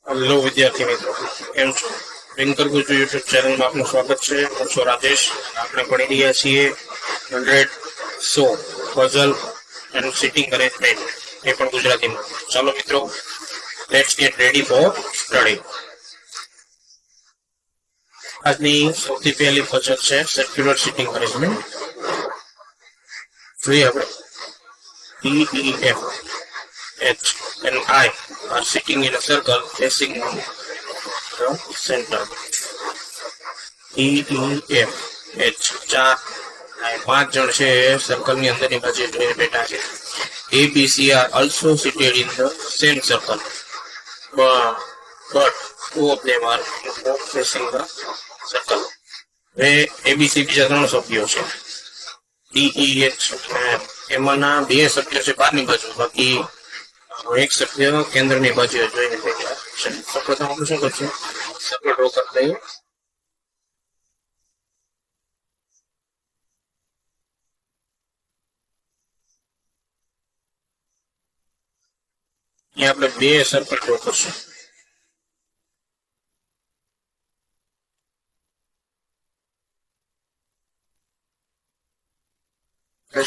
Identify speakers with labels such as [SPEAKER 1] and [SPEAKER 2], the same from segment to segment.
[SPEAKER 1] Hello વિદ્યાર્થી મિત્રો, કેમ છો? રિંકર ગુજુ યુટ્યુબ ચેનલમાં આપનું સ્વાગત છે. હું છું રાજેશ. આપણે ભણી રહ્યા છીએ 100 પઝલ એન્ડ સિટિંગ અરેન્જમેન્ટ, એ પણ ગુજરાતીમાં. ચાલો મિત્રો, let's gate ready for study. આજની સૌથી પહેલી પઝલ છે સર્ક્યુલર સિટિંગ અરેન્જમેન્ટ. જોઈએ આપણે. E, F, H and I are sitting in a circle facing the center. E, F, H, 5 જણ છે સર્કલ ની અંદરની બાજુ જોઈને બેઠા છે. A, B, C are also seated in the same circle, but 2 of them are facing the circle. A, B, C બીજા 3 સભ્યો છે. D, E, H એમાંના 2 સભ્યો છે બહારની બાજુ, બાકી એક સભ્ય કેન્દ્રની બાજુએ જોઈને બેઠા છે. સૌપ્રથમ આપણે શું કરશું, સર્કલ ડ્રો કરી દઈએ. અહીંયા આપણે 2 સર્કલ ડ્રો કરશું.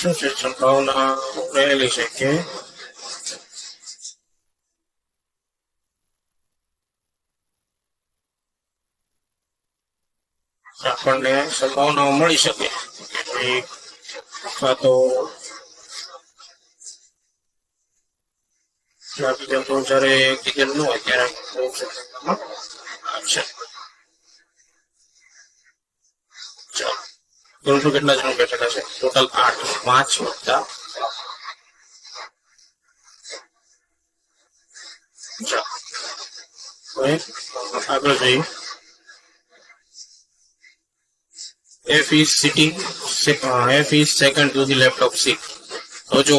[SPEAKER 1] શું છે, સંભાવના રહેલી છે કે આપણને સંભાવનાઓ મળી શકે અથવા તો જયારે કીધેલું ન હોય ત્યારે ચાલો કેટલા જણ બેઠેલા છે? ટોટલ 8. 5 વત્તા આગળ જઈએ. F is second to the left of C. તો જો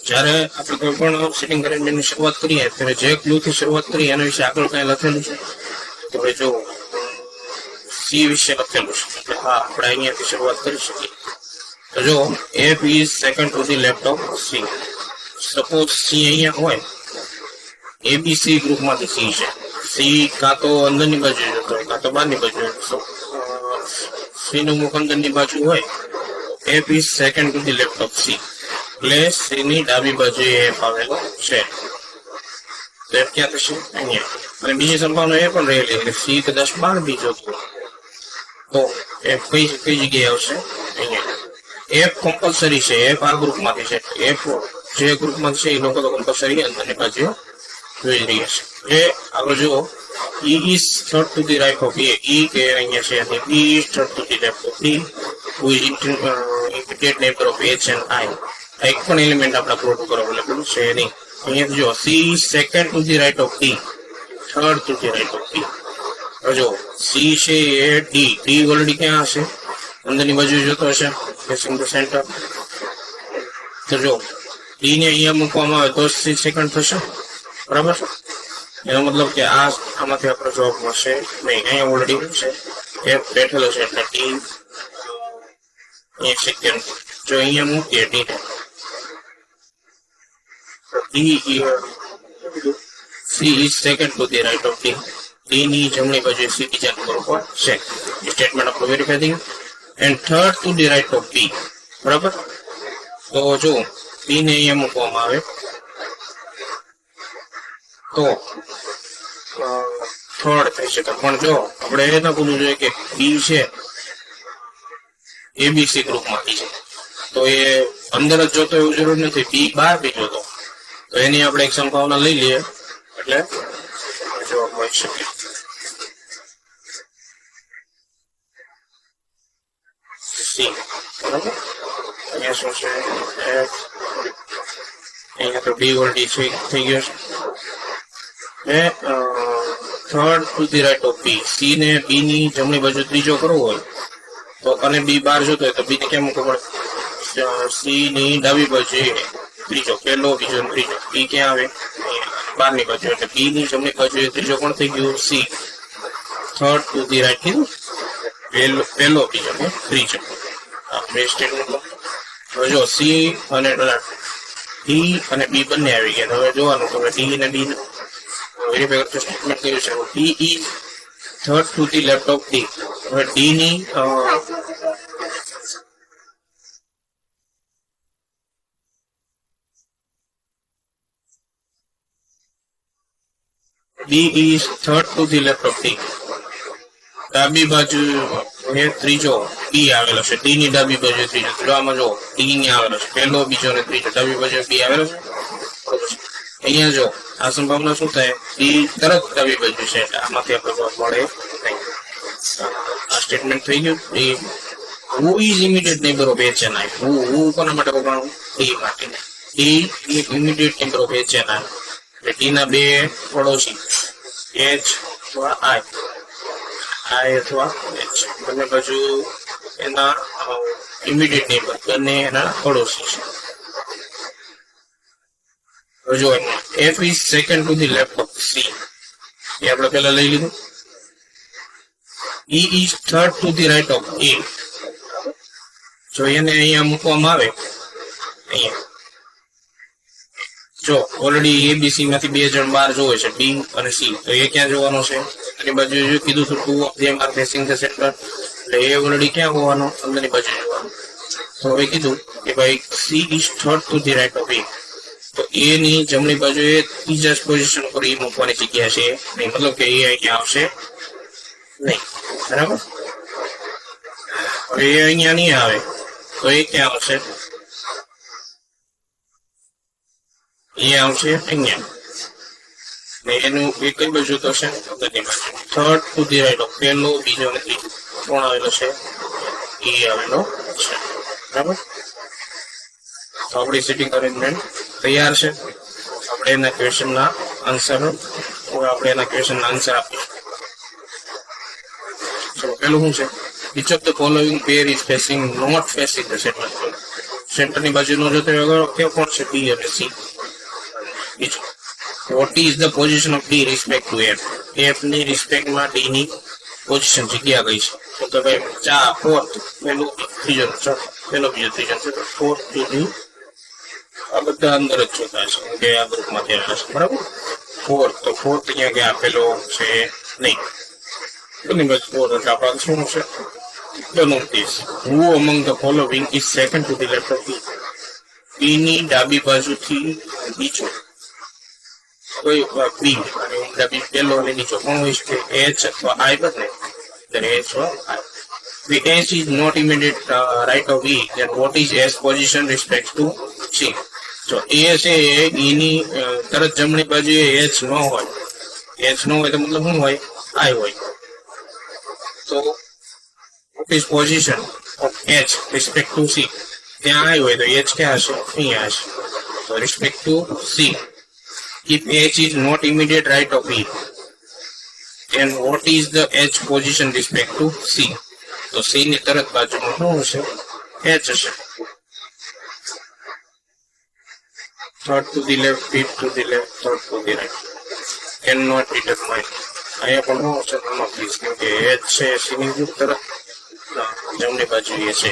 [SPEAKER 1] જ્યારે આપણે કોઈ પણ સિટિંગ અરેન્જમેન્ટની શરૂઆત કરીએ ત્યારે જે ક્લુ થી શરૂઆત કરીએ એના વિશે આગળ કઈ લખેલું છે? તો જો C વિશે લખેલું છે, એટલે હા, આપણે અહીંયાથી શરૂઆત કરી શકીએ. તો જો F is second to the left of C. Suppose C અહીંયા હોય, ABC ગ્રુપમાંથી C છે. C કાં તો અંદરની બાજુ જતો હોય કાં તો બહારની બાજુ. C નું મુખ અંદરની બાજુ હોય, F is second to the left of C, એટલે C ની ડાબી બાજુએ F આવેલો છે. તો F ક્યાં થશે? અહીંયા. અને બીજી સંભાવના એ પણ રહેલી કે C કદાચ બહાર બી જતો તો F કઈ જગ્યાએ આવશે? અહીંયા. F કમ્પલસરી છે, F આ ગ્રુપમાંથી છે. F જે ગ્રુપમાંથી છે એ લોકો તો કમ્પલસરી અંદરની બાજુ જોઈ રહ્યા છે. એ આગળ જુઓ, E is third to the right of A. E કે અહીંયા છે અને B is third to the left of D, who is intermediate neighbor of H and I. એક પણ એલિમેન્ટ આપણા પ્રોટોકોલ અવેલેબલ છે નહીં. અહીંયા જો C is second to the right of D, third to the right of D. જો C છે એ D already ક્યાં હશે? અંદરની બાજુ જતો હશે, facing the center. તો જો D ને અહીંયા મૂકવામાં આવે તો C સેકન્ડ થશે, બરાબર? એનો મતલબ કે આમાંથી આપણો જવાબ મળશે નહીં. અહીંયા ઓલરેડી છે F બેઠેલો છે એટલે D અહીંયા શક્ય નથી. જો અહીંયા મૂકીએ D ને, C is second to the right of D. D ની જમણી બાજુએ C બીજા નંબર ઉપર છે. સ્ટેટમેન્ટ આપણે વેરીફાઈ થઈ ગયું. And third to the right of D, બરાબર? તો જો D ને અહીંયા મૂકવામાં આવે તો થર્ડ થઈ શકે. પણ જો આપણે એ રીતના બોલવું જોઈએ કે B છે ABC ગ્રુપમાંથી છે, તો એ અંદર જ જોતો એવું જરૂર નથી, B બહાર બી જોતો. તો એની આપણે એક સંભાવના લઈ લઈએ એટલે જવાબ મળી શકે. C, બરાબર? અહીંયા શું છે? F. અહીંયા તો D ઓલરેડી થઈ ગયો છે. Third to the right of B. C ને B ની જમણી બાજુ ત્રીજો કરવો હોય તો, અને B બહાર જોતો હોય તો B ને કેમ મૂકવો પડે? C ની ડાબી બાજુ ત્રીજો, પહેલો, બીજો, ત્રીજો. B ક્યાં આવે? બહારની બાજુ, એટલે B ની જમણી બાજુ ત્રીજો પણ થઈ ગયું C. Third to the right કીધું, પહેલો, બીજો ને ત્રીજો. બે સ્ટેટમેન્ટ. હવે જો C અને D અને B બંને આવી ગયા. હવે જોવાનું કે D અને B વેરીફાઈ કરતો સ્ટેટમેન્ટ કર્યું છે D is third to the left of D. હવે ડી ની D is third to the left of D. ડાબી બાજુ ત્રીજો બી આવેલો છે. ડી ની ડાબી બાજુ ત્રીજો. આમાં જો ડી ની આવેલો છે પહેલો, બીજો ને ત્રીજો. ડાબી બાજુ બી આવેલો છે. અહીંયા જો આ સંભાવના શું થાય, ડી તરત ડાબી બાજુ છે એટલે આમાંથી આપણે મળે નહીં. આ સ્ટેટમેન્ટ થઈ ગયું. Who is immediate neighbour of H and I. Who કોના માટે વપરાણું? ડી માટે. D immediate neighbour of H and I એટલે ડી ના બે પડોશી એચ અથવા આઈ અથવા એચ બંને બાજુ એના ઇમિડિયેટ નેબર, બંને એના પડોશી છે. જો F is second to the left of C એ આપણે પેલા લઈ લીધું. E is third to the right of A. જો એને અહીંયા મૂકવામાં આવે, અહીંયા જો ઓલરેડી એબીસી માંથી બે જણ બહાર જોવે છે, બી અને સી. તો એ ક્યાં જોવાનો છે? એની બાજુ જો કીધું હતું two of them are facing the centre એટલે એ ઓલરેડી ક્યાં હોવાનો? અંદરની બાજુ જોવાનો. તો હવે કીધું કે ભાઈ C is third to the right of A, તો એ ની જમણી બાજુ એ ત્રીજા પોઝિશન પર એ મૂકવાની જગ્યા છે નહીં, મતલબ કે એ અહીંયા આવશે નહીં. બરાબર? હવે એ અહીંયા નહીં આવે તો એ ક્યાં આવશે? એ આવશે અહીંયા. ને એનું એ કઈ બાજુ થશે? અંદરની બાજુ. Third to the right of પહેલો, બીજો અને ત્રીજો કોણ આવેલો છે? એ આવેલો છે. બરાબર? તો આપણી સિટિંગ અરેન્જમેન્ટ તૈયાર છે. આપણે એના ક્વેશ્ચનના આન્સર આપીશું. ચલો પેલું શું છે? Which of the following pair is facing not facing the center? સેન્ટરની બાજુનો જોતો કેવો કોણ છે? ડી અને સી. બીજું, what is the position of D respect to F? F ની રિસ્પેક્ટમાં ડી ની પોઝિશન જગ્યા કઈ છે? તો કે ભાઈ ફોર્થ, પેલું ત્રીજો, પેલો બીજો ત્રીજો, ફોર્થ ટુ ડી. આ બધા અંદર જ જોતા છે કે આ ગ્રુપમાંથી આવેલા છે. બરાબર? ફોર્થ, તો ફોર્થ અહીંયા કે આપેલો છે નહીં. બની બાજુ ફોર્થ એટલે આપણા શું છે? Notice who among the following is second to the left of B? B ની ડાબી બાજુથી બીજો કોઈ બી અને ડાબી પેલો અને નીચો કોણ હોય છે? એચ અથવા આઈ બંને. H or I. The H is not immediate right of E, then what is S position respect to C? So A છે એની તરત જમણી બાજુ H ન હોય. H ન હોય તો મતલબ શું હોય? I હોય. તો what is position of H respect to C? ત્યાં I હોય તો H ક્યાં હશે? અહીંયા હશે. So respect to C. If H is not immediate right of E, then what is the H position respect to C? તો C ની તરત બાજુમાં શું હશે? H હશે. Third to the left, fifth to the left, third to the right. Cannot determine. અહીંયા પણ શું હશે? આમાં પ્લીઝ, કેમ કે H છે C ની તરત જમણી બાજુ એ છે.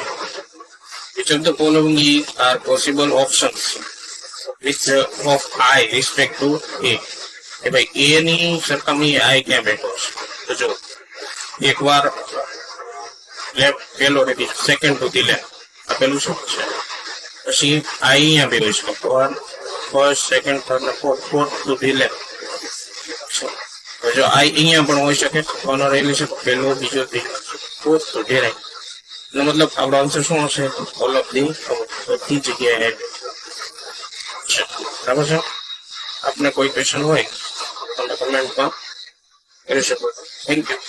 [SPEAKER 1] Which of the following are possible options which of I respect to A? કે ભાઈ A ની સરખામણી I ક્યાં બેઠો છે? તો જો એકવાર લેફ્ટ પેલો ને બીજો, સેકન્ડ ટુ ધી લેફ્ટ આપેલું શું છે? પછી I અહીંયા બેઠો છે. ફર્સ્ટ, સેકન્ડ, થર્ડ ને ફોર્થ ટુ ધી લેફ્ટ. જો I અહીંયા પણ હોઈ શકે. કોનો રહેલી છે? પેલો, બીજો, ત્રીજો, ફોર્થ ટુ ધી રાઈટ. એનો મતલબ આપણો આન્સર શું હશે? ઓલ ઓફ ધી, બધી જગ્યાએ બરાબર છે? આપને કોઈ ક્વેશ્ચન હોય તો કમેન્ટમાં કરી શકો. Thank you.